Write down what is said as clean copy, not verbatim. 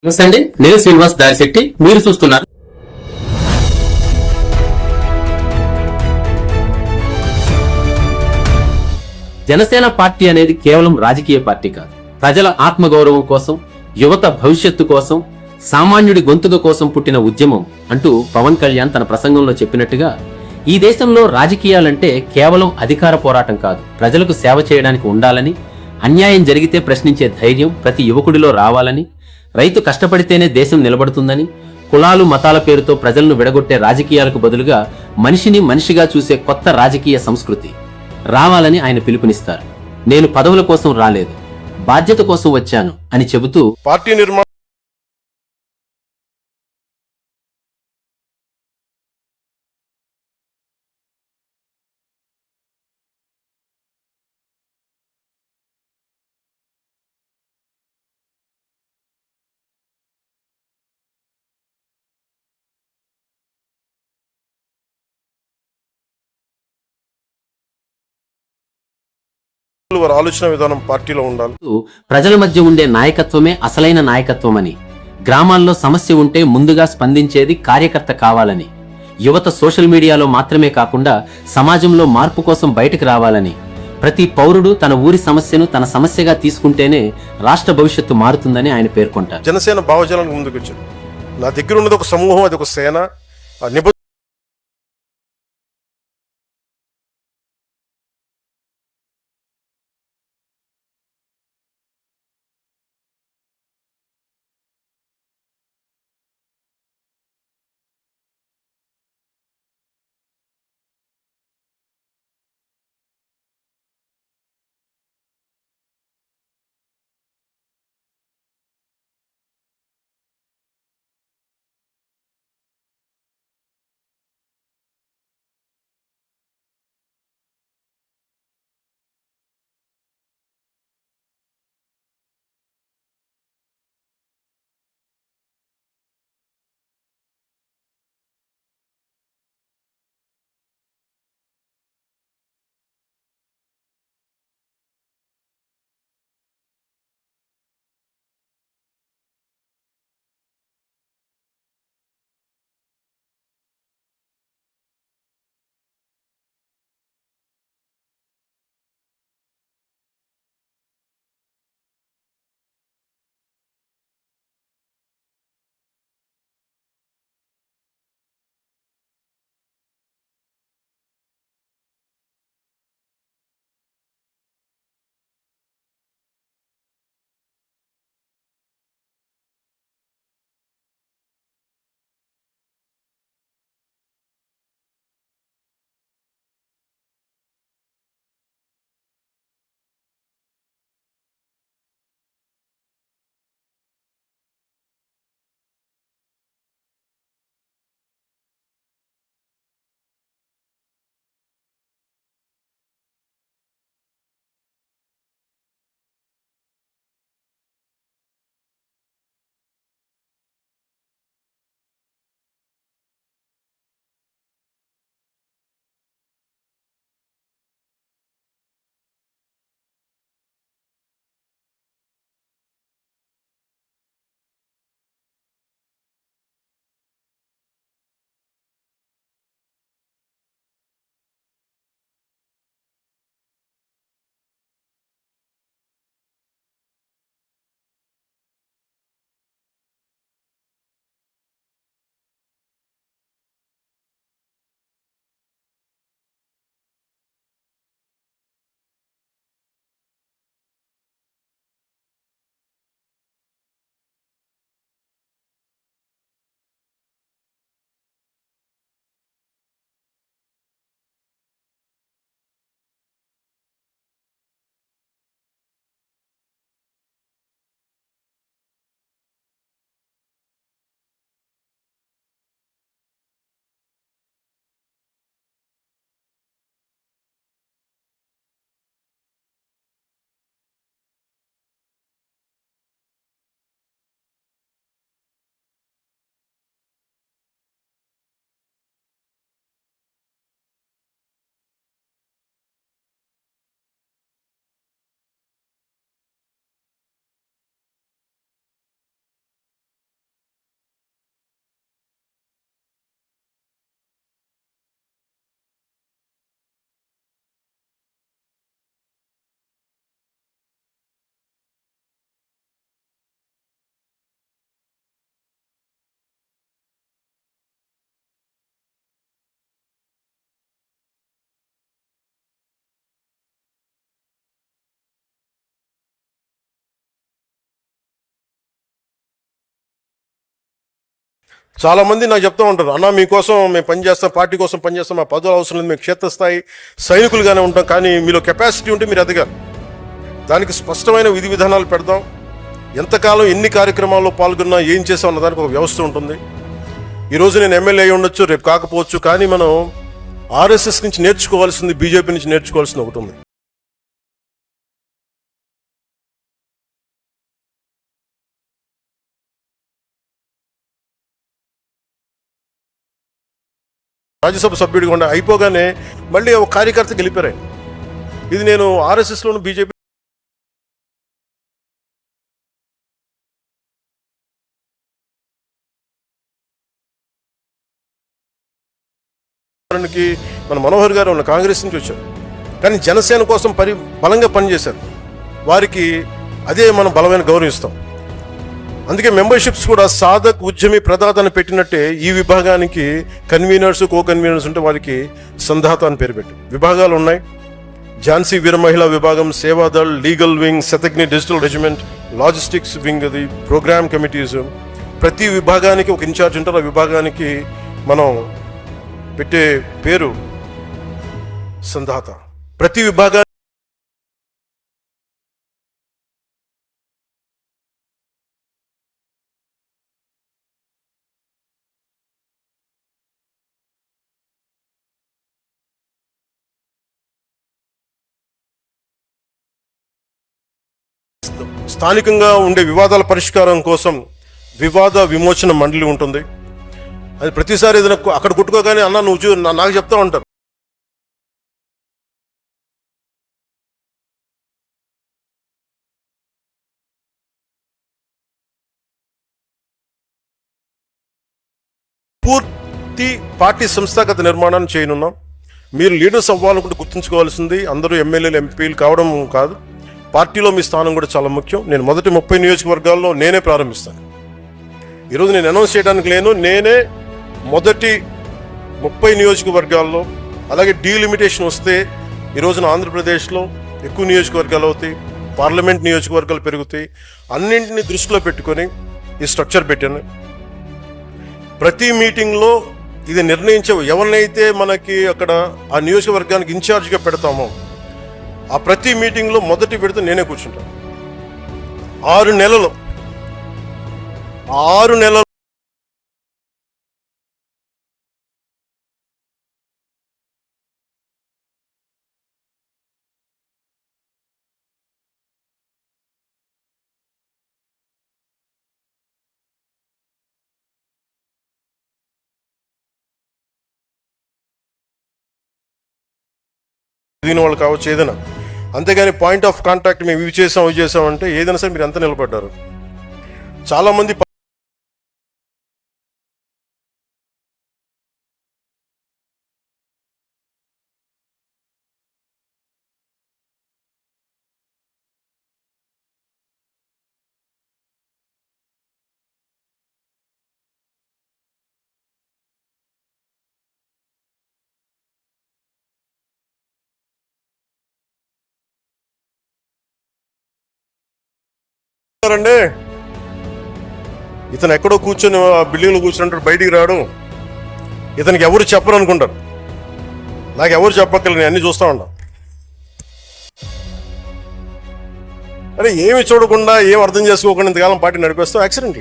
నమస్తే అండి, నేను శ్రీనివాస్ దారిశెట్టి. మీరు చూస్తున్నారు జనసేన పార్టీ అనేది కేవలం రాజకీయ పార్టీ కాదు. ప్రజల ఆత్మగౌరవం కోసం, యువత భవిష్యత్తు కోసం, సామాన్యుడి గొంతుక కోసం పుట్టిన ఉద్యమం అంటూ పవన్ కళ్యాణ్ తన ప్రసంగంలో చెప్పినట్టుగా ఈ దేశంలో రాజకీయాలంటే కేవలం అధికార పోరాటం కాదు, ప్రజలకు సేవ చేయడానికి ఉండాలని, అన్యాయం జరిగితే ప్రశ్నించే ధైర్యం ప్రతి యువకుడిలో రావాలని, రైతు కష్టపడితేనే దేశం నిలబడుతుందని, కులాలు మతాల పేరుతో ప్రజలను విడగొట్టే రాజకీయాలకు బదులుగా మనిషిని మనిషిగా చూసే కొత్త రాజకీయ సంస్కృతి రావాలని ఆయన పిలుపునిస్తారు. నేను పదవుల కోసం రాలేదు, బాధ్యత కోసం వచ్చాను అని చెబుతూ పార్టీ నిర్మాణం వారి ఆలోచన విధానం పార్టీలో ఉండాలి. ప్రజల మధ్య ఉండే నాయకత్వమే అసలైన నాయకత్వమని, గ్రామాల్లో సమస్య ఉంటే ముందుగా స్పందించేది కార్యకర్త కావాలని, యువత సోషల్ మీడియాలో మాత్రమే కాకుండా సమాజంలో మార్పు కోసం బయటకు రావాలని, ప్రతి పౌరుడు తన ఊరి సమస్యను తన సమస్యగా తీసుకుంటేనే రాష్ట్ర భవిష్యత్తు మారుతుందని ఆయన పేర్కొంటారు. జనసేన భావజాలానికి ముందుకు వచ్చారు. నా దగ్గర ఉన్నది ఒక సమూహం, అది ఒక సేన. చాలా మంది నాకు చెప్తూ ఉంటారు, అన్న మీకోసం మేము పనిచేస్తాం, పార్టీ కోసం పనిచేస్తాం, మా పదవులు అవసరం లేదు, మేము క్షేత్రస్థాయి సైనికులుగానే ఉంటాం, కానీ మీలో కెపాసిటీ ఉంటే మీరు ఎదగాలి. దానికి స్పష్టమైన విధి విధానాలు పెడదాం. ఎంతకాలం ఎన్ని కార్యక్రమాల్లో పాల్గొన్నా ఏం చేసాం అన్న దానికి ఒక వ్యవస్థ ఉంటుంది. ఈరోజు నేను ఎమ్మెల్యే అయి ఉండొచ్చు, రేపు కాకపోవచ్చు, కానీ మనం ఆర్ఎస్ఎస్ నుంచి నేర్చుకోవాల్సింది, బీజేపీ నుంచి నేర్చుకోవాల్సింది ఒకటి ఉంది. రాజ్యసభ సభ్యుడిగా ఉండి అయిపోగానే మళ్ళీ ఒక కార్యకర్త గెలిపారు. ఇది నేను ఆర్ఎస్ఎస్లోను బీజేపీ మన మనోహర్ గారు ఉన్న కాంగ్రెస్ నుంచి వచ్చారు, కానీ జనసేన కోసం బలంగా పనిచేశారు. వారికి అదే మనం బలమైన గౌరవిస్తాం. అందుకే మెంబర్షిప్స్ కూడా సాధక్, ఉద్యమి, ప్రదాత అని పెట్టినట్టే ఈ విభాగానికి కన్వీనర్స్, కో కన్వీనర్స్ ఉంటే వారికి సంధాత అని పేరు పెట్టి విభాగాలు ఉన్నాయి. ఝాన్సీ వీర మహిళా విభాగం, Sevadal, legal wing, Shataghni digital regiment, logistics wing, అది ప్రోగ్రామ్ కమిటీస్. ప్రతి విభాగానికి ఒక ఇన్ఛార్జ్ ఉంటారు. ఆ విభాగానికి మనం పెట్టే పేరు సంధాత. ప్రతి విభాగానికి స్థానికంగా ఉండే వివాదాల పరిష్కారం కోసం వివాద విమోచన మండలి ఉంటుంది. అది ప్రతిసారి ఏదైనా అక్కడ కొట్టుకోగానే అన్న నువ్వు నాకు చెప్తా ఉంటారు. పూర్తి పార్టీ సంస్థాగత నిర్మాణాన్ని చేయనున్నాం. మీరు లీడర్స్ అవ్వాలనుకుంటే గుర్తుంచుకోవాల్సింది అందరూ ఎమ్మెల్యేలు, ఎంపీలు కావడం కాదు, పార్టీలో మీ స్థానం కూడా చాలా ముఖ్యం. నేను మొదటి 30 నియోజకవర్గాల్లో నేనే ప్రారంభిస్తాను. ఈరోజు నేను అనౌన్స్ చేయడానికి లేను, నేనే మొదటి 30 నియోజకవర్గాల్లో. అలాగే డీలిమిటేషన్ వస్తే ఈ రోజున ఆంధ్రప్రదేశ్లో ఎక్కువ నియోజకవర్గాలు అవుతాయి, పార్లమెంట్ నియోజకవర్గాలు పెరుగుతాయి. అన్నింటినీ దృష్టిలో పెట్టుకొని ఈ స్ట్రక్చర్ పెట్టాను. ప్రతి మీటింగ్లో ఇది నిర్ణయించే ఎవరినైతే మనకి అక్కడ ఆ నియోజకవర్గానికి ఇన్ఛార్జ్గా పెడతామో ఆ ప్రతి మీటింగ్లో మొదటి విడత నేనే కూర్చుంటాను. 6 నెలలు ఎదిగిన వాళ్ళు కావచ్చు ఏదైనా, అంతేగాని పాయింట్ ఆఫ్ కాంటాక్ట్ మేము ఇవి చేసాం అంటే ఏదైనా సరే మీరు ఎంత నిలబడ్డారు. చాలామంది అండి, ఇతను ఎక్కడో కూర్చొని ఆ బిల్డింగ్లో కూర్చుంటాడు, బయటికి రాడు, ఇతనికి ఎవరు చెప్పరు అనుకుంటారు. నాకు ఎవరు చెప్పక్కర్లేదు, నేను అన్ని చూస్తూ ఉంటాను. అరే ఏమి చూడకుండా, ఏం అర్థం చేసుకోకుండా ఇంతకాలం పార్టీ నడిపేస్తావు యాక్సిడెంట్.